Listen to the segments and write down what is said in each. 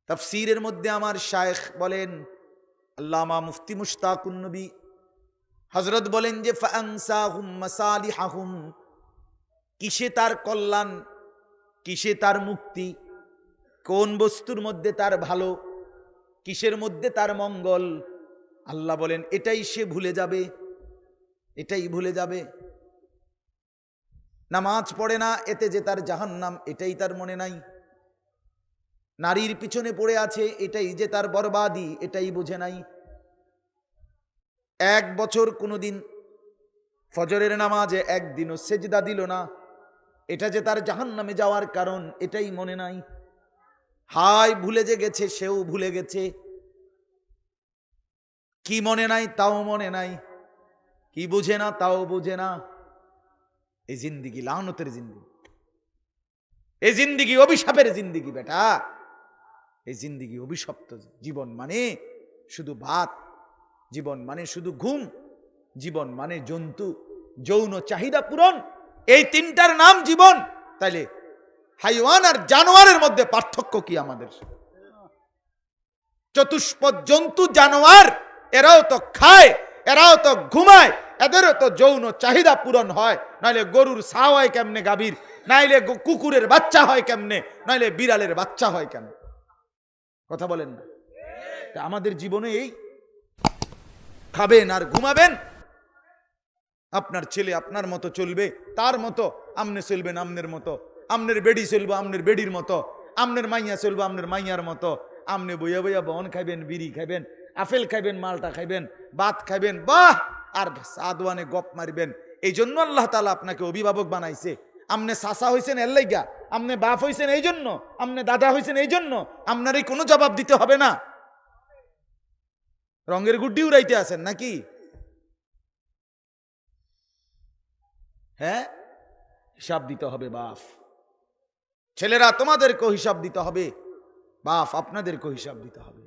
তাফসীরের মধ্যে আমার শায়েখ বলেন, আল্লামা মুফতি মুশতাকুন নবী হযরত বলেন যে ফাআনসাহুম মাসালিহাহুম, কিসে তার কল্যাণ, কিসে তার মুক্তি, কোন বস্তুর মধ্যে তার ভালো, কিসের মধ্যে তার মঙ্গল, আল্লাহ বলেন এটাই সে ভুলে যাবে, এটাই ভুলে যাবে। নামাজ পড়ে না, এতে যে তার জাহান্নাম এটাই তার মনে নাই। নারীর পিছনে পড়ে আছে, এটাই যে তার বরবাদি এটাই বুঝে নাই। 1 বছর কোনোদিন ফজরের নামাজে একদিনও সেজদা দিল না, এটা যে তার জাহান্নামে যাওয়ার কারণ এটাই মনে নাই। হায় ভুলে যে গেছে, সেও ভুলে গেছে। কি মনে নাই তাও মনে নাই, কি বুঝে না তাও বুঝে না। এই জিন্দিগি লানতের জিন্দিগি, এই জিন্দিগি অভিশাপের জিন্দিগি বেটা। এই জিন্দিগি অভিশপ্ত জীবন, মানে শুধু ভাত, জীবন মানে শুধু ঘুম, জীবন মানে জন্তু, যৌন চাহিদা পূরণ, এই 3টার নাম জীবন। তাইলে হাইওয়ান আর জানোয়ারের মধ্যে পার্থক্য কি আমাদের? চতুষ্পদ জন্তু জানোয়ার, এরাও তো খায়, এরাও তো ঘুমায়, এদেরও তো যৌন চাহিদা পূরণ হয়। নাইলে গরুর ছাও হয় কেমনে গাভীর, নাইলে কুকুরের বাচ্চা হয় কেমনে, নাইলে বিড়ালের বাচ্চা হয় কেন? কথা বলেন না? আমাদের জীবনে এই খাবেন আর ঘুমাবেন, আপনার ছেলে আপনার মতো চলবে, তার মতো আমনে চলবেন, আমনের মতো, আমনের বেডি চলবো আমনের বেডির মতো, আমনের মাইয়া চলবো আমনের মাইয়ার মতো। আমনে বইয়া বইয়া বন খাইবেন, বিড়ি খাইবেন, আপেল খাইবেন, মালটা খাইবেন, ভাত খাইবেন, বাহ, আর সাদওয়ানে গপ মারবেন। এই জন্য আল্লাহ তাআলা আপনাকে অভিভাবক বানাইছে। আমনে চাচা হইছেন এর লাইগা, আমনে বাপ হইছেন এই জন্য, আমনে দাদা হইছেন এই জন্য, আপনারই কোনো জবাব দিতে হবে না। রঙের গুড্ডি উড়াইতে আছেন নাকি? হ্যাঁ, হিসাব দিতে হবে বাপ। ছেলেরা তোমাদেরকেও হিসাব দিতে হবে, বাপ আপনাদেরকেও হিসাব দিতে হবে।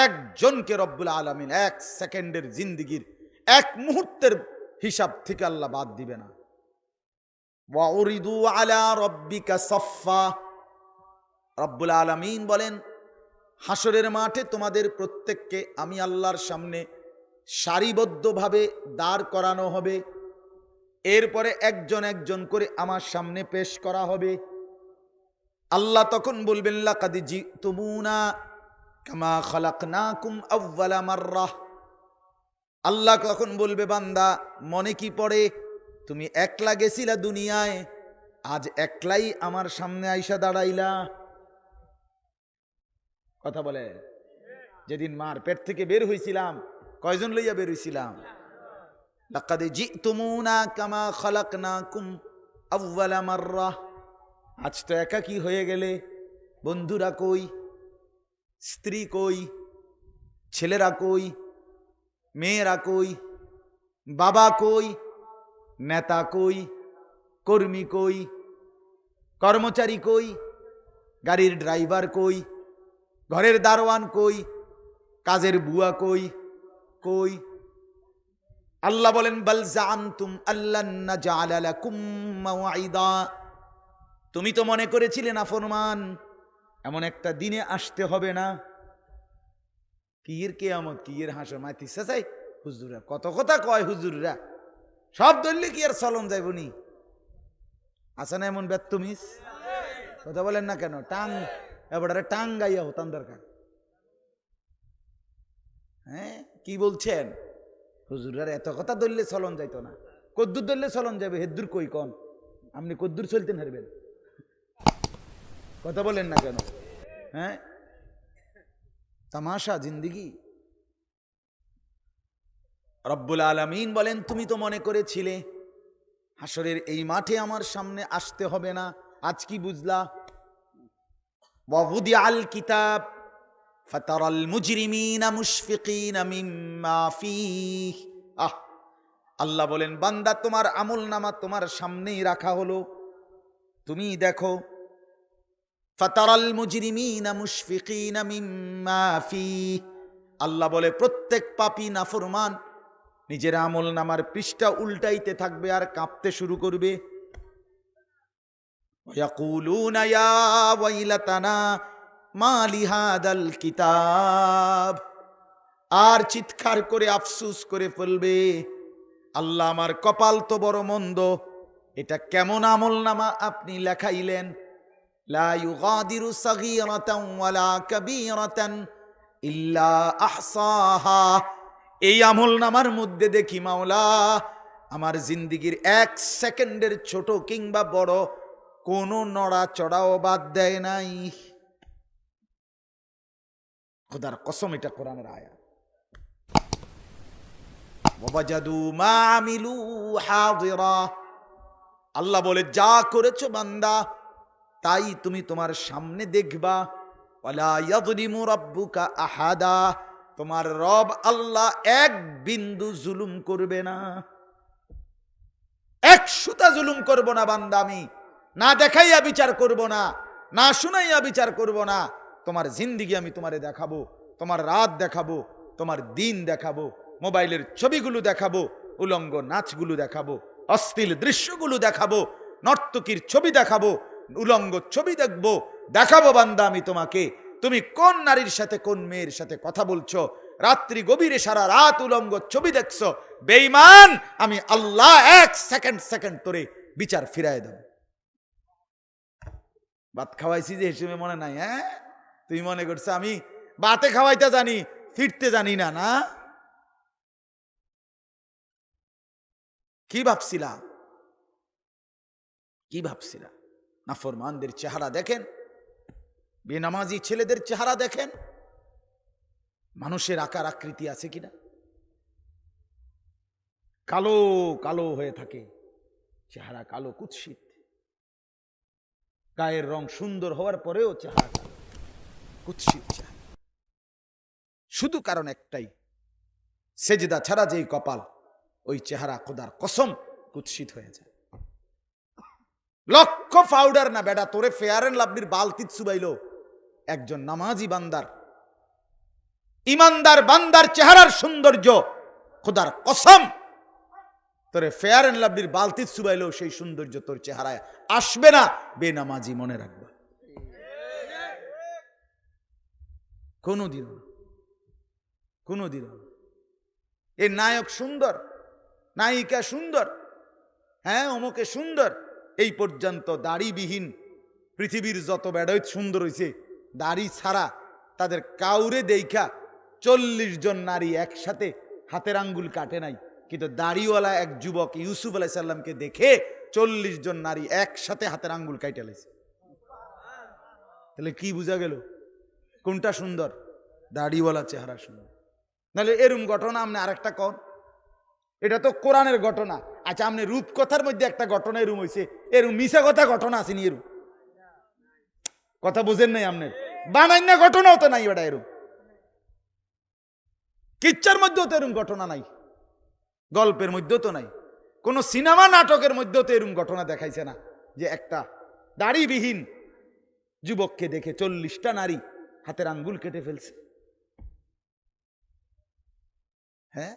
একজনকে রব্বুল আলামিন 1 সেকেন্ডের জিন্দিগির 1 মুহূর্তের হিসাব থেকে আল্লাহ বাদ দিবে না। ওয়া উরিদু আলা রাব্বিকা সাফফা, রব্বুল আলামিন বলেন হাসরের মাঠে তোমাদের প্রত্যেককে আমি আল্লাহর সামনে সারিবদ্ধভাবে দাঁড় করানো হবে। এরপরে একজন একজন করে আমার সামনে পেশ করা হবে। আল্লাহ তখন বলবেন লাকাদ জিতুমুনা কামা খালাকনাকুম আউয়ালা মাররাহ। আল্লাহ তখন বলবে বান্দা মনে কি পড়ে, তুমি একলা গেছিলা দুনিয়ায়, আজ একলাই আমার সামনে আইসা দাঁড়াইলা। কথা বলে, যেদিন মার পেট থেকে বের হইছিলাম কয়জন লইয়া বের হইছিলাম? লাকাদ জিতুমুনা কামা খালাকনাকুম আউয়ালা মাররাহ। আজ তো একাকী হয়ে গেলে, বন্ধুরা কই, স্ত্রী কই, ছেলেরা কই, মেয়েরা কই, বাবা কই, নেতা কই, কর্মী কই, কর্মচারী কই, গাড়ির ড্রাইভার কই, ঘরের দারোয়ান কই, কাজের বুয়া কই, কই? আল্লাহ বলেন বাল জাআমতুম আল্লান নাজআলা লাকুম মাওঈদা, তুমি তো মনে করেছিলে নাফরমান এমন একটা দিনে আসতে হবে না। কি এর কিয়ামত, কি এর হাসর, মাইতিসা চাই হুজুররা কত কথা কয়, হুজুররা সব ধরলে কি আর চলন যাইবনি? আছে না এমন বেত্তমিস? কথা বলেন না কেন? টাং এবারে টাং গাইয়া হতাম দরকার। হ্যাঁ, কি বলছেন? হুজুরের এত কথা ধরলে চলন যাইতো না। কদ্দুর ধরলে চলন যাবে, হেদ্দুর কই কন? আপনি কদ্দুর চলতেন হারবেন? কথা বলেন না কেন? হ্যাঁ, তামাশা জিন্দিগি। রব্বুল আলামিন বলেন তুমি তো মনে করেছিলে হাসরের এই মাঠে আমার সামনে আসতে হবে না, আজ কি বুঝলা? ওয়া wudi'al কিতাব ফাতারাল মুজরিমিনা মুশফিকিনা মিম্মা ফীহ। আল্লাহ বলেন বান্দা তোমার আমলনামা তোমার সামনেই রাখা হলো, তুমি দেখো। ফাতারাল মুজরিমিনা মুশফিকিনা মিম্মা ফীহ, আল্লাহ বলে প্রত্যেক পাপী নাফরমান নিজের আমলনামার পৃষ্ঠা উল্টাইতে থাকবে আর কাঁপতে শুরু করবে। ইয়াকুলুনা ইয়া ওয়াইলাতানা মা লিহাদাল কিতাব, আর চিৎকার করে আফসোস করে ফেলবে, আল্লাহ আমার কপাল তো বড় মন্দ, এটা কেমন আমলনামা আপনি লেখাইলেন। লা ইউগাদিরু সাগীরাতান ওয়ালা কাবীরাতান ইল্লা আহসাহা। এই আমলনামার মধ্যে দেখি মাওলা আমার জিন্দেগীর 1 সেকেন্ডের ছোট কিংবা বড় কোনো নড়া চড়াও বাদ দেয় নাই। খোদার কসম, এটা কোরআনের আয়াত। ওয়াজাদু মা আমিলু হাদিরা, আল্লাহ বলে যা করেছো বান্দা তাই তুমি তোমার সামনে দেখবা। ওয়ালা ইয়াযলিমু রাব্বুকা আহাদা, তোমার রব আল্লাহ এক বিন্দু জুলুম করবে না, এক সুতা জুলুম করব না বান্দা। আমি না দেখাইয়া বিচার করব না, না শুনাইয়া বিচার করব না। তোমার জিন্দেগি আমি তোমারে দেখাবো, তোমার রাত দেখাবো, তোমার দিন দেখাবো, মোবাইলের ছবিগুলো দেখাবো, উলঙ্গ নাচগুলো দেখাবো, অশ্লীল দৃশ্যগুলো দেখাবো, নর্তকীর ছবি দেখাবো, উলঙ্গ ছবি দেখবো, দেখাবো বান্দা আমি তোমাকে তুমি কোন নারীর সাথে কোন মেয়ের সাথে কথা বলছো, রাত্রি গভীরে সারা রাত উলঙ্গ ছবি দেখছো। বেঈমান, আমি আল্লাহ 1 সেকেন্ড তোরে বিচার ফিরাই দেব। ভাত খাওয়াইছি যে হিসেবে মনে নাই? হ্যাঁ, তুই মনে করছো আমি ভাতে খাওয়াইতে জানি, ফিরতে জানি না? না, কি ভাবছিলা? কি ভাবছিলা? নাফরমানদের চেহারা দেখেন, বেনামাজি ছেলেদের চেহারা দেখেন, মানুষের আকার আকৃতি আছে কিনা? কালো কালো হয়ে থাকে, চেহারা কালো কুৎসিত, গায়ের রং সুন্দর হওয়ার পরেও চেহারা কালো কুৎসিত চেহারা। শুধু কারণ একটাই, সেজদা ছাড়া যেই কপাল, ওই চেহারা খোদার কসম কুৎসিত হয়ে যায়। লক্ষ পাউডার না বেটা তোরে ফেয়ার এন্ড লাভলির বালতিত চুবাইলো, একজন নামাজি বান্দার, ইমানদার বান্দার চেহারার সৌন্দর্য খোদার কসম তোরে ফেয়ার এন্ড লাভলির বালতিত চুবাইলো সেই সৌন্দর্য তোর চেহারায় আসবে না। বেনামাজি মনে রাখবা, কোনদিন কোনদিন। এ নায়ক সুন্দর, নায়িকা সুন্দর, হ্যাঁ অমুকে সুন্দর, এই পর্যন্ত দাড়িবিহীন পৃথিবীর যত বেড়াইত সুন্দর হয়েছে, দাড়ি ছাড়া তাদের কাউরে দেখা 40 জন নারী একসাথে হাতের আঙ্গুল কাটে নাই, কিন্তু দাড়িওয়ালা এক যুবক ইউসুফ আলাইহিস সালামকে দেখে 40 জন নারী একসাথে হাতের আঙ্গুল কাইটে লাইছে। তাহলে কি বোঝা গেল কোনটা সুন্দর? দাড়িওয়ালা চেহারা সুন্দর। নাহলে এরম ঘটনা আপনি আরেকটা কন, এটা তো কোরআনের ঘটনা। আচ্ছা, আপনি রূপকথার মধ্যে একটা ঘটনা এরম হয়েছে, এরম মিশা কথা ঘটনা আসেনি, এরম কথা বুঝেন নাই আপনি? বানাই না ঘটনাও তো নাই বেটা, এরম কিচ্ছার মধ্যেও তো এরম ঘটনা নাই, গল্পের মধ্যেও তো নাই, কোন সিনেমা নাটকের মধ্যেও তো এরম ঘটনা দেখাইছে না যে একটা দাড়িবিহীন যুবককে দেখে 40টা নারী হাতের আঙ্গুল কেটে ফেলছে। হ্যাঁ,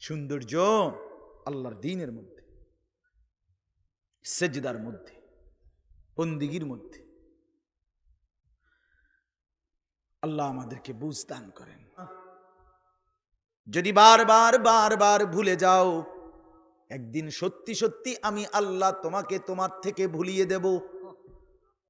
সৌন্দর্য আল্লাহর দ্বীনের মধ্যে, সেজদার মধ্যে, বন্দিগির মধ্যে। আল্লাহ আমাদেরকে বুঝ দান করেন। যদি বারবার ভুলে যাও, একদিন সত্যি সত্যি আমি আল্লাহ তোমাকে তোমার থেকে ভুলিয়ে দেব।